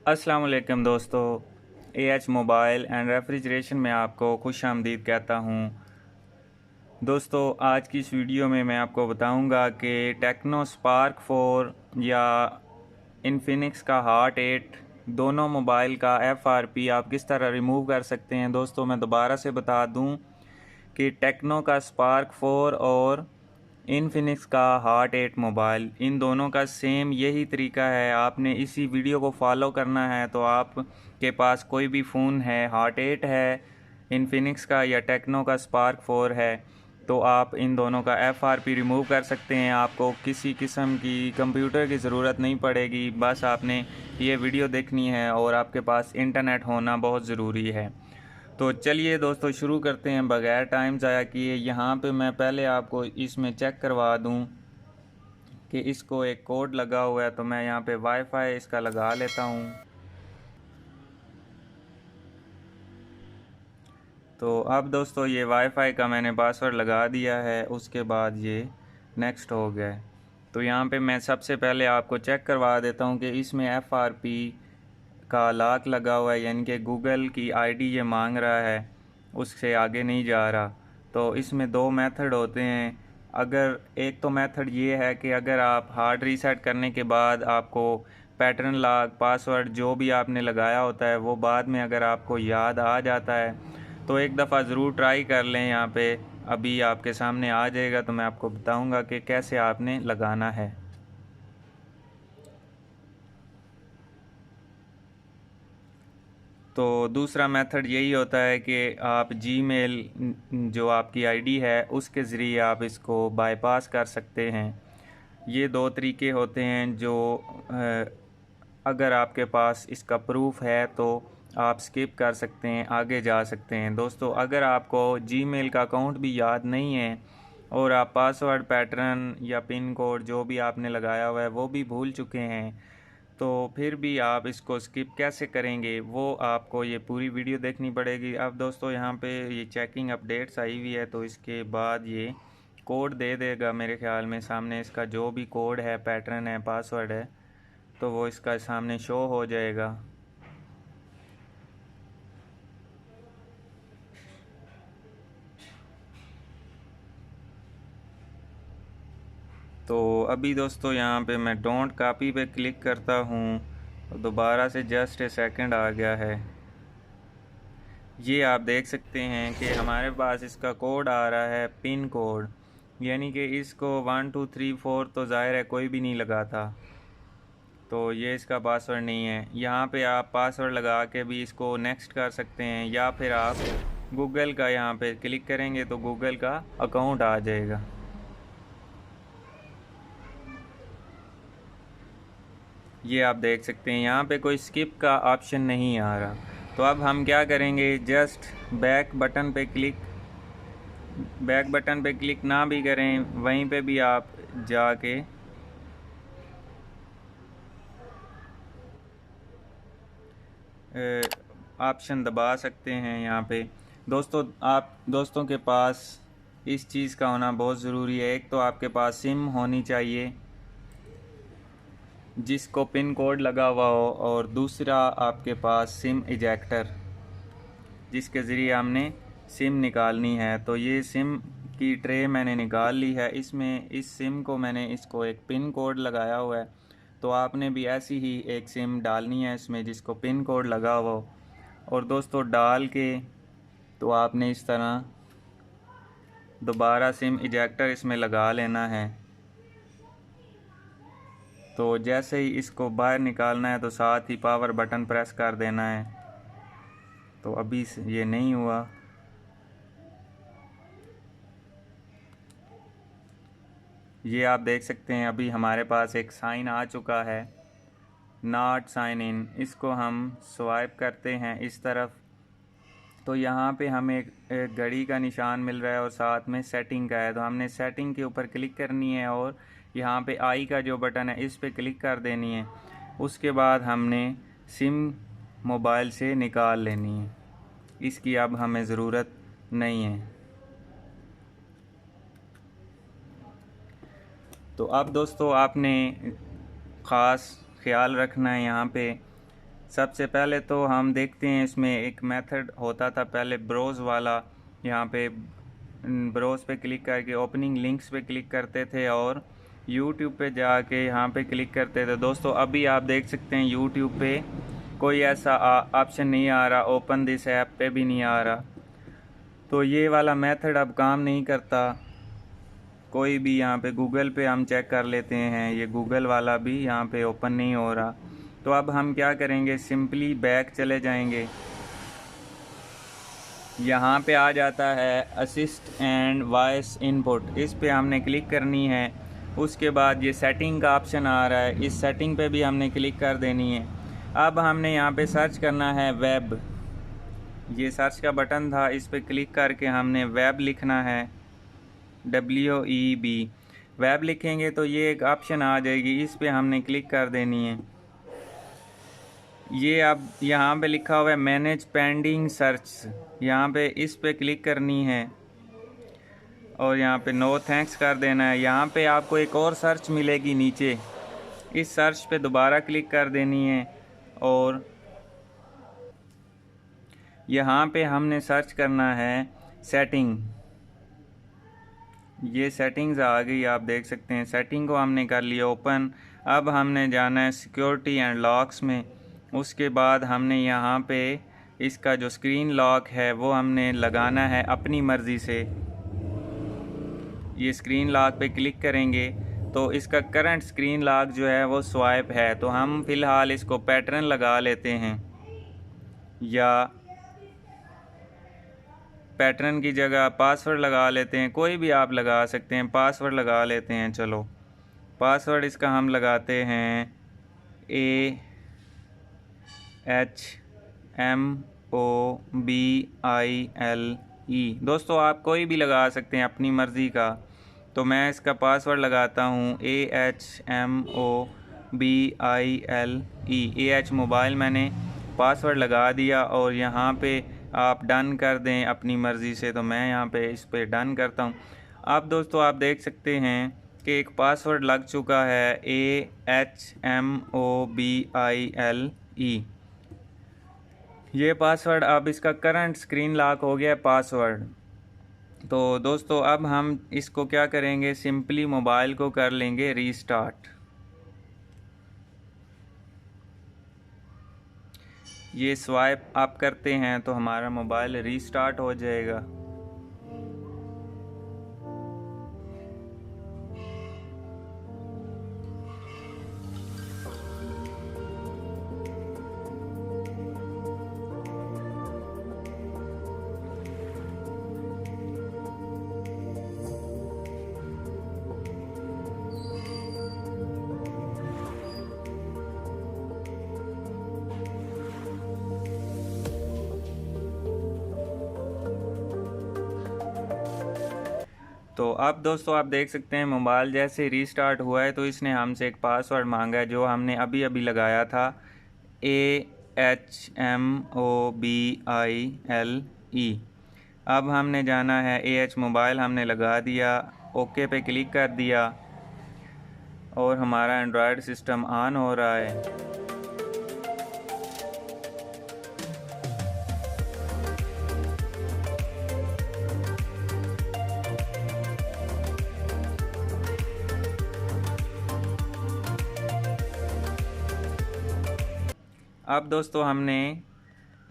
अस्सलाम वालेकुम दोस्तों, एएच मोबाइल एंड रेफ्रिजरेशन में आपको खुश आमदीद कहता हूँ। दोस्तों, आज की इस वीडियो में मैं आपको बताऊँगा कि टेक्नो स्पार्क 4 या इन्फिनिक्स का हार्ट 8 दोनों मोबाइल का एफआरपी आप किस तरह रिमूव कर सकते हैं। दोस्तों, मैं दोबारा से बता दूँ कि टेक्नो का स्पार्क 4 और इन्फिनिक्स का हार्ट 8 मोबाइल, इन दोनों का सेम यही तरीका है। आपने इसी वीडियो को फॉलो करना है। तो आप के पास कोई भी फ़ोन है, हार्ट 8 है इन्फिनिक्स का या टेक्नो का स्पार्क 4 है, तो आप इन दोनों का एफआरपी रिमूव कर सकते हैं। आपको किसी किस्म की कंप्यूटर की ज़रूरत नहीं पड़ेगी। बस आपने ये वीडियो देखनी है और आपके पास इंटरनेट होना बहुत ज़रूरी है। तो चलिए दोस्तों, शुरू करते हैं बगैर टाइम ज़ाया किए। यहाँ पे मैं पहले आपको इसमें चेक करवा दूँ कि इसको एक कोड लगा हुआ है। तो मैं यहाँ पे वाईफाई इसका लगा लेता हूँ। तो अब दोस्तों, ये वाईफाई का मैंने पासवर्ड लगा दिया है। उसके बाद ये नेक्स्ट हो गया है। तो यहाँ पे मैं सबसे पहले आपको चेक करवा देता हूँ कि इसमें एफआरपी का लॉक लगा हुआ है, यानी कि गूगल की आईडी ये मांग रहा है, उससे आगे नहीं जा रहा। तो इसमें दो मेथड होते हैं। अगर एक तो मेथड ये है कि अगर आप हार्ड रीसेट करने के बाद आपको पैटर्न लॉक पासवर्ड जो भी आपने लगाया होता है वो बाद में अगर आपको याद आ जाता है तो एक दफ़ा ज़रूर ट्राई कर लें। यहाँ पे अभी आपके सामने आ जाएगा तो मैं आपको बताऊंगा कि कैसे आपने लगाना है। तो दूसरा मेथड यही होता है कि आप जीमेल जो आपकी आईडी है उसके ज़रिए आप इसको बाईपास कर सकते हैं। ये दो तरीके होते हैं जो अगर आपके पास इसका प्रूफ है तो आप स्किप कर सकते हैं, आगे जा सकते हैं। दोस्तों, अगर आपको जीमेल का अकाउंट भी याद नहीं है और आप पासवर्ड पैटर्न या पिन कोड जो भी आपने लगाया हुआ है वो भी भूल चुके हैं, तो फिर भी आप इसको स्किप कैसे करेंगे वो आपको ये पूरी वीडियो देखनी पड़ेगी। अब दोस्तों, यहाँ पे ये चेकिंग अपडेट्स आई हुई है तो इसके बाद ये कोड दे देगा मेरे ख्याल में। सामने इसका जो भी कोड है, पैटर्न है, पासवर्ड है, तो वो इसका सामने शो हो जाएगा। तो अभी दोस्तों, यहाँ पे मैं डोंट कॉपी पे क्लिक करता हूँ तो दोबारा से जस्ट ए सेकंड आ गया है। ये आप देख सकते हैं कि हमारे पास इसका कोड आ रहा है, पिन कोड, यानी कि इसको 1234 तो ज़ाहिर है कोई भी नहीं लगाता। तो ये इसका पासवर्ड नहीं है। यहाँ पे आप पासवर्ड लगा के भी इसको नेक्स्ट कर सकते हैं या फिर आप गूगल का यहाँ पे क्लिक करेंगे तो गूगल का अकाउंट आ जाएगा। ये आप देख सकते हैं यहाँ पे कोई स्किप का ऑप्शन नहीं आ रहा। तो अब हम क्या करेंगे, जस्ट बैक बटन पे क्लिक ना भी करें, वहीं पे भी आप जाके ऑप्शन दबा सकते हैं। यहाँ पे दोस्तों, आप दोस्तों के पास इस चीज़ का होना बहुत ज़रूरी है। एक तो आपके पास सिम होनी चाहिए जिसको पिन कोड लगा हुआ हो, और दूसरा आपके पास सिम इजेक्टर जिसके ज़रिए हमने सिम निकालनी है। तो ये सिम की ट्रे मैंने निकाल ली है। इसमें इस सिम को मैंने इसको एक पिन कोड लगाया हुआ है। तो आपने भी ऐसी ही एक सिम डालनी है इसमें जिसको पिन कोड लगा हुआ हो। और दोस्तों, डाल के तो आपने इस तरह दोबारा सिम इजेक्टर इसमें लगा लेना है। तो जैसे ही इसको बाहर निकालना है तो साथ ही पावर बटन प्रेस कर देना है। तो अभी ये नहीं हुआ। ये आप देख सकते हैं अभी हमारे पास एक साइन आ चुका है, नॉट साइन इन। इसको हम स्वाइप करते हैं इस तरफ तो यहाँ पे हमें एक घड़ी का निशान मिल रहा है और साथ में सेटिंग का है। तो हमने सेटिंग के ऊपर क्लिक करनी है और यहाँ पे आई का जो बटन है इस पे क्लिक कर देनी है। उसके बाद हमने सिम मोबाइल से निकाल लेनी है, इसकी अब हमें ज़रूरत नहीं है। तो अब दोस्तों, आपने ख़ास ख्याल रखना है यहाँ पे सबसे पहले तो हम देखते हैं, इसमें एक मेथड होता था पहले ब्राउज़ वाला। यहाँ पे ब्राउज़ पे क्लिक करके ओपनिंग लिंक्स पे क्लिक करते थे और यूट्यूब पे जाके यहाँ पे क्लिक करते थे। दोस्तों अभी आप देख सकते हैं यूट्यूब पे कोई ऐसा ऑप्शन नहीं आ रहा, ओपन दिस ऐप पे भी नहीं आ रहा। तो ये वाला मेथड अब काम नहीं करता। कोई भी यहाँ पे गूगल पे हम चेक कर लेते हैं, ये गूगल वाला भी यहाँ पे ओपन नहीं हो रहा। तो अब हम क्या करेंगे, सिंपली बैक चले जाएंगे। यहाँ पे आ जाता है असिस्ट एंड वॉइस इनपुट, इस पे हमने क्लिक करनी है। उसके बाद ये सेटिंग का ऑप्शन आ रहा है, इस सेटिंग पे भी हमने क्लिक कर देनी है। अब हमने यहाँ पे सर्च करना है वेब, ये सर्च का बटन था, इस पे क्लिक करके हमने वेब लिखना है, WEB। वेब लिखेंगे तो ये एक ऑप्शन आ जाएगी, इस पे हमने क्लिक कर देनी है। ये अब यहाँ पे लिखा हुआ है मैनेज पेंडिंग सर्च, यहाँ पे इस पे क्लिक करनी है और यहाँ पे नो थैंक्स कर देना है। यहाँ पे आपको एक और सर्च मिलेगी नीचे, इस सर्च पे दोबारा क्लिक कर देनी है और यहाँ पे हमने सर्च करना है सेटिंग। ये सेटिंग्स आ गई, आप देख सकते हैं। सेटिंग को हमने कर लिया ओपन। अब हमने जाना है सिक्योरिटी एंड लॉक्स में। उसके बाद हमने यहाँ पे इसका जो स्क्रीन लॉक है वो हमने लगाना है अपनी मर्ज़ी से। ये स्क्रीन लॉक पे क्लिक करेंगे तो इसका करंट स्क्रीन लॉक जो है वो स्वाइप है, तो हम फ़िलहाल इसको पैटर्न लगा लेते हैं, या पैटर्न की जगह पासवर्ड लगा लेते हैं। कोई भी आप लगा सकते हैं, पासवर्ड लगा लेते हैं। चलो पासवर्ड इसका हम लगाते हैं AHMOBILE। दोस्तों आप कोई भी लगा सकते हैं अपनी मर्ज़ी का, तो मैं इसका पासवर्ड लगाता हूँ AHMOBILE। AH मोबाइल मैंने पासवर्ड लगा दिया और यहाँ पे आप डन कर दें अपनी मर्ज़ी से, तो मैं यहाँ पे इस पे डन करता हूँ। अब दोस्तों आप देख सकते हैं कि एक पासवर्ड लग चुका है AHMOBILE। ये पासवर्ड, अब इसका करंट स्क्रीन लॉक हो गया है पासवर्ड। तो दोस्तों अब हम इसको क्या करेंगे, सिंपली मोबाइल को कर लेंगे रीस्टार्ट। ये स्वाइप अप करते हैं तो हमारा मोबाइल रीस्टार्ट हो जाएगा। तो अब दोस्तों आप देख सकते हैं मोबाइल जैसे रीस्टार्ट हुआ है तो इसने हमसे एक पासवर्ड मांगा है जो हमने अभी अभी लगाया था, AHMOBILE। अब हमने जाना है AH मोबाइल, हमने लगा दिया, ओके पे क्लिक कर दिया और हमारा एंड्रॉयड सिस्टम ऑन हो रहा है। अब दोस्तों हमने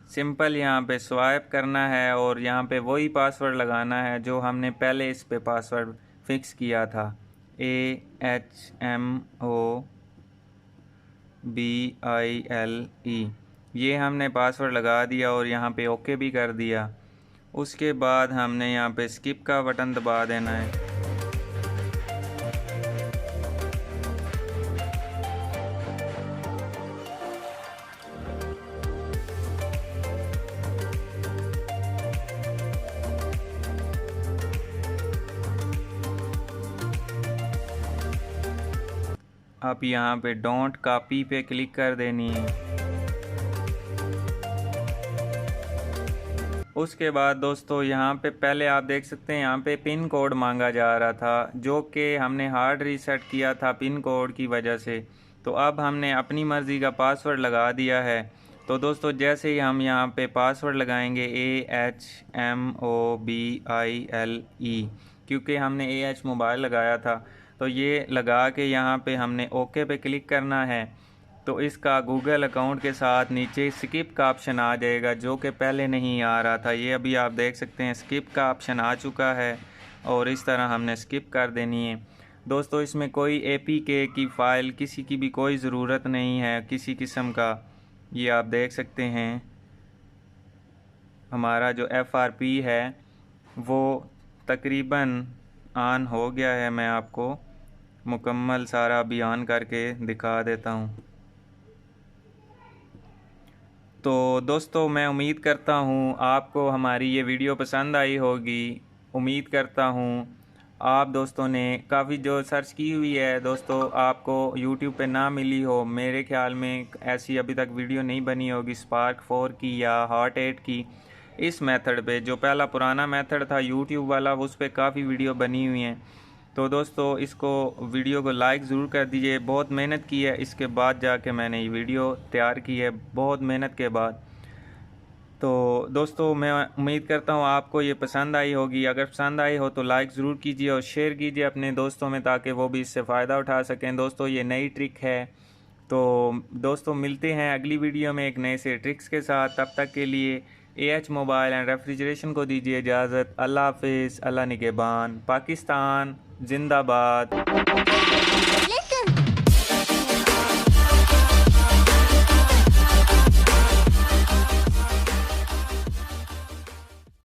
सिंपल यहाँ पे स्वाइप करना है और यहाँ पे वही पासवर्ड लगाना है जो हमने पहले इस पे पासवर्ड फिक्स किया था, AHMOBILE। ये हमने पासवर्ड लगा दिया और यहाँ पे ओके भी कर दिया। उसके बाद हमने यहाँ पे स्किप का बटन दबा देना है। आप यहाँ पे डोंट कॉपी पे क्लिक कर देनी है। उसके बाद दोस्तों यहाँ पे पहले आप देख सकते हैं यहाँ पे पिन कोड मांगा जा रहा था, जो कि हमने हार्ड रीसेट किया था पिन कोड की वजह से। तो अब हमने अपनी मर्ज़ी का पासवर्ड लगा दिया है तो दोस्तों जैसे ही हम यहाँ पे पासवर्ड लगाएंगे AHMOBILE, क्योंकि हमने AH मोबाइल लगाया था, तो ये लगा के यहाँ पे हमने ओके पे क्लिक करना है। तो इसका गूगल अकाउंट के साथ नीचे स्किप का ऑप्शन आ जाएगा, जो कि पहले नहीं आ रहा था। ये अभी आप देख सकते हैं स्किप का ऑप्शन आ चुका है और इस तरह हमने स्किप कर देनी है। दोस्तों इसमें कोई APK की फ़ाइल किसी की भी कोई ज़रूरत नहीं है किसी किस्म का। ये आप देख सकते हैं हमारा जो FRP है वो तकरीबन ऑन हो गया है। मैं आपको मुकम्मल सारा बयान करके दिखा देता हूँ। तो दोस्तों मैं उम्मीद करता हूँ आपको हमारी ये वीडियो पसंद आई होगी। उम्मीद करता हूँ आप दोस्तों ने काफ़ी जो सर्च की हुई है दोस्तों आपको YouTube पे ना मिली हो। मेरे ख्याल में ऐसी अभी तक वीडियो नहीं बनी होगी स्पार्क 4 की या हॉट 8 की। इस मेथड पे जो पहला पुराना मेथड था YouTube वाला, उस पर काफ़ी वीडियो बनी हुई हैं। तो दोस्तों इसको वीडियो को लाइक ज़रूर कर दीजिए। बहुत मेहनत की है, इसके बाद जाके मैंने ये वीडियो तैयार की है, बहुत मेहनत के बाद। तो दोस्तों मैं उम्मीद करता हूँ आपको ये पसंद आई होगी। अगर पसंद आई हो तो लाइक ज़रूर कीजिए और शेयर कीजिए अपने दोस्तों में, ताकि वो भी इससे फ़ायदा उठा सकें। दोस्तों ये नई ट्रिक है। तो दोस्तों मिलते हैं अगली वीडियो में एक नए से ट्रिक्स के साथ। तब तक के लिए AH मोबाइल एंड रेफ्रिजरेशन को दीजिए इजाज़त। अल्लाह हाफिज़, अल्लाह निगहबान, पाकिस्तान जिंदाबाद।